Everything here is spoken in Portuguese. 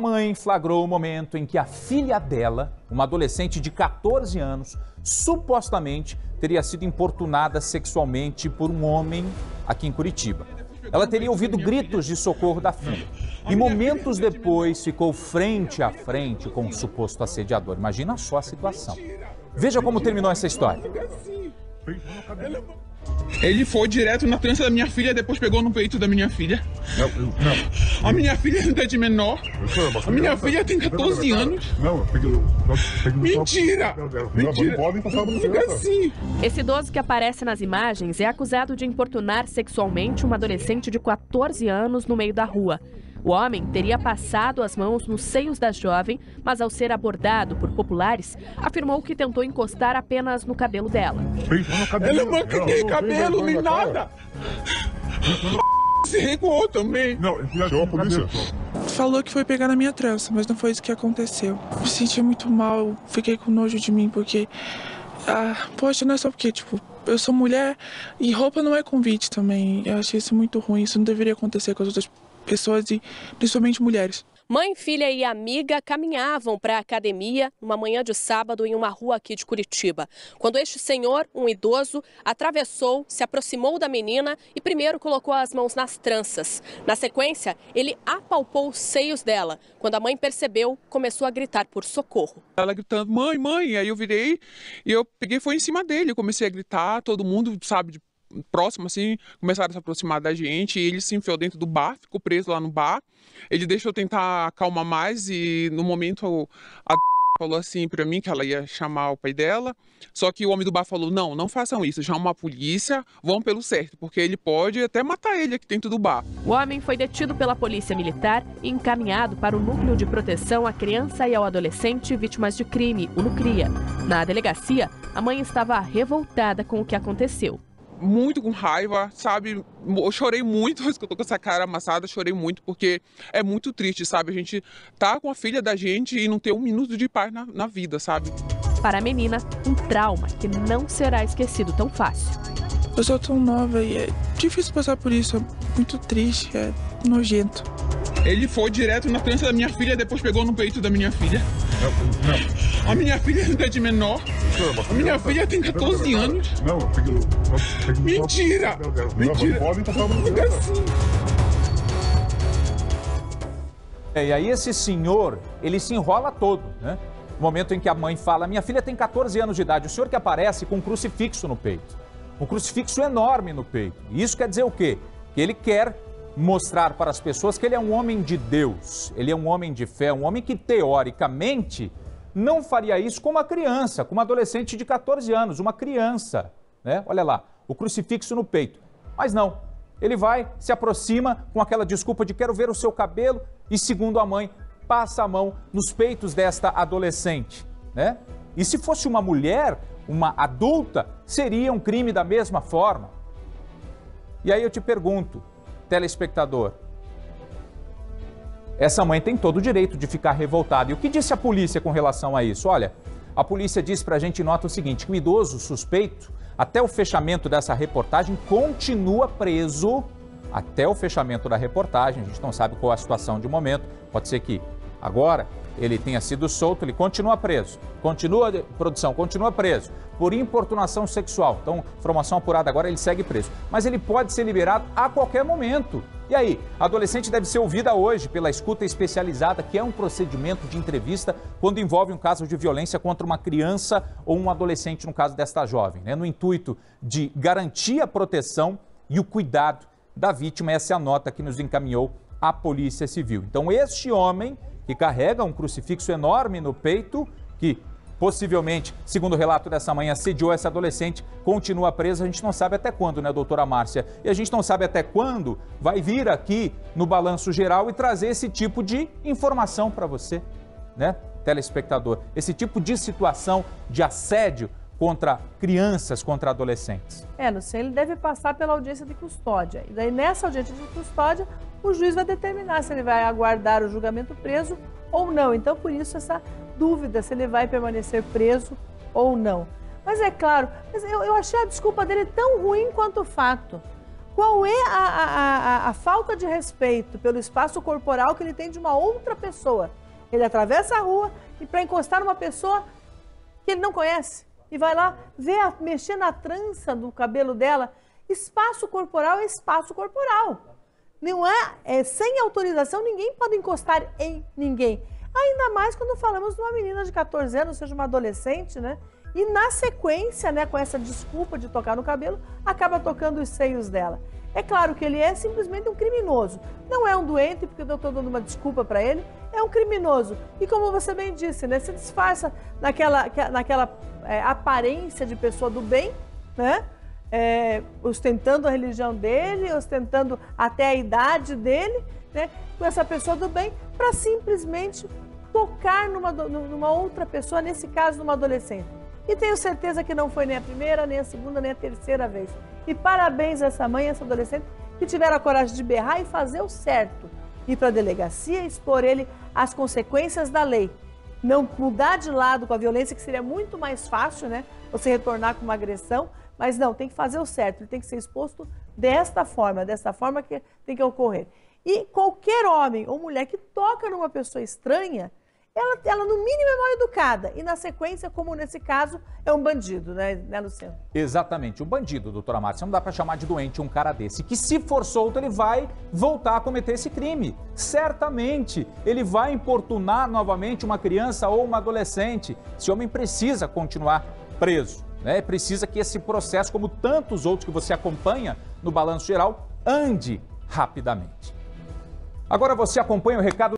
mãe flagrou o momento em que a filha dela, uma adolescente de 14 anos, supostamente teria sido importunada sexualmente por um homem aqui em Curitiba. Ela teria ouvido gritos de socorro da filha e momentos depois ficou frente a frente com o suposto assediador. Imagina só a situação. Veja como terminou essa história. Ele foi direto na trança da minha filha, depois pegou no peito da minha filha. Não. A minha filha ainda é de menor. A minha filha tem 14 anos. Mentira! Mentira! Esse idoso que aparece nas imagens é acusado de importunar sexualmente uma adolescente de 14 anos no meio da rua. O homem teria passado as mãos nos seios da jovem, mas ao ser abordado por populares, afirmou que tentou encostar apenas no cabelo dela. Ela não tem cabelo nem nada. Se recuou também. Não, chamou a polícia. Falou que foi pegar na minha trança, mas não foi isso que aconteceu. Me senti muito mal, fiquei com nojo de mim, porque... poxa, não é só porque, tipo, eu sou mulher e roupa não é convite também. Eu achei isso muito ruim, isso não deveria acontecer com as outras pessoas e principalmente mulheres. Mãe, filha e amiga caminhavam para a academia numa manhã de sábado em uma rua aqui de Curitiba. Quando este senhor, um idoso, atravessou, se aproximou da menina e primeiro colocou as mãos nas tranças. Na sequência, ele apalpou os seios dela. Quando a mãe percebeu, começou a gritar por socorro. Ela gritando, mãe, mãe. Aí eu virei e eu peguei, foi em cima dele. Eu comecei a gritar, todo mundo, sabe, próximo assim, começaram a se aproximar da gente e ele se enfiou dentro do bar, ficou preso lá no bar. Ele deixou tentar acalmar mais e no momento a falou assim pra mim que ela ia chamar o pai dela, só que o homem do bar falou, não façam isso, chama a polícia, vão pelo certo, porque ele pode até matar ele aqui dentro do bar. O homem foi detido pela polícia militar e encaminhado para o Núcleo de Proteção à Criança e ao Adolescente Vítimas de Crime, o NUCRIA. Na delegacia, a mãe estava revoltada com o que aconteceu. Muito com raiva, sabe? Eu chorei muito, eu tô com essa cara amassada, chorei muito, porque é muito triste, sabe? A gente tá com a filha da gente e não ter um minuto de paz na vida, sabe? Para a menina, um trauma que não será esquecido tão fácil. Eu sou tão nova e é difícil passar por isso, é muito triste, é nojento. Ele foi direto na trança da minha filha, depois pegou no peito da minha filha. Não. A minha filha ainda é de menor. A minha filha tem 14 anos. Mentira! Mentira! E aí esse senhor, ele se enrola todo, né? No momento em que a mãe fala, minha filha tem 14 anos de idade, o senhor que aparece com um crucifixo no peito. Um crucifixo enorme no peito. E isso quer dizer o quê? Que ele quer mostrar para as pessoas que ele é um homem de Deus, ele é um homem de fé, um homem que teoricamente não faria isso com uma criança, com uma adolescente de 14 anos, uma criança, né? Olha lá, o crucifixo no peito. Mas não, ele vai, se aproxima com aquela desculpa de quero ver o seu cabelo e, segundo a mãe, passa a mão nos peitos desta adolescente, né? E se fosse uma mulher, uma adulta, seria um crime da mesma forma. E aí eu te pergunto, telespectador, essa mãe tem todo o direito de ficar revoltada. E o que disse a polícia com relação a isso? Olha, a polícia disse pra gente, nota o seguinte, que o idoso suspeito, até o fechamento dessa reportagem, continua preso. Até o fechamento da reportagem, a gente não sabe qual é a situação de momento, pode ser que agora ele tenha sido solto, ele continua preso, continua preso por importunação sexual. Então, informação apurada agora, ele segue preso. Mas ele pode ser liberado a qualquer momento. E aí, a adolescente deve ser ouvida hoje pela escuta especializada, que é um procedimento de entrevista quando envolve um caso de violência contra uma criança ou um adolescente, no caso desta jovem, né? No intuito de garantir a proteção e o cuidado da vítima. Essa é a nota que nos encaminhou a Polícia Civil. Então, este homem que carrega um crucifixo enorme no peito, que possivelmente, segundo o relato dessa manhã, assediou essa adolescente, continua preso. A gente não sabe até quando, né, doutora Márcia? E a gente não sabe até quando vai vir aqui no Balanço Geral e trazer esse tipo de informação para você, né, telespectador? Esse tipo de situação de assédio contra crianças, contra adolescentes. Não sei, ele deve passar pela audiência de custódia. E daí, nessa audiência de custódia, o juiz vai determinar se ele vai aguardar o julgamento preso ou não. Então, por isso, essa dúvida se ele vai permanecer preso ou não. Mas é claro, eu achei a desculpa dele tão ruim quanto o fato. Qual é a falta de respeito pelo espaço corporal que ele tem de uma outra pessoa? Ele atravessa a rua e para encostar numa pessoa que ele não conhece e vai lá mexer na trança do cabelo dela. Espaço corporal é espaço corporal. Não sem autorização, ninguém pode encostar em ninguém. Ainda mais quando falamos de uma menina de 14 anos, ou seja, uma adolescente, né? E na sequência, né, com essa desculpa de tocar no cabelo, acaba tocando os seios dela. É claro que ele é simplesmente um criminoso. Não é um doente, porque eu estou dando uma desculpa para ele, é um criminoso. E como você bem disse, né, se disfarça naquela aparência de pessoa do bem, né? Ostentando a religião dele, ostentando até a idade dele, né? Com essa pessoa do bem, para simplesmente tocar numa outra pessoa, nesse caso, numa adolescente. E tenho certeza que não foi nem a primeira, nem a segunda, nem a terceira vez. E parabéns a essa mãe, a essa adolescente, que tiveram a coragem de berrar e fazer o certo. Ir para a delegacia e expor ele às consequências da lei. Não mudar de lado com a violência, que seria muito mais fácil, né? Você retornar com uma agressão, mas não, tem que fazer o certo. Ele tem que ser exposto desta forma que tem que ocorrer. E qualquer homem ou mulher que toca numa pessoa estranha, ela no mínimo é mal educada e na sequência, como nesse caso, é um bandido, né Luciano? Exatamente, um bandido, doutora Márcia. Não dá para chamar de doente um cara desse, que se for solto ele vai voltar a cometer esse crime. Certamente, ele vai importunar novamente uma criança ou uma adolescente. Esse homem precisa continuar preso, né? Precisa que esse processo, como tantos outros que você acompanha no Balanço Geral, ande rapidamente. Agora você acompanha o recado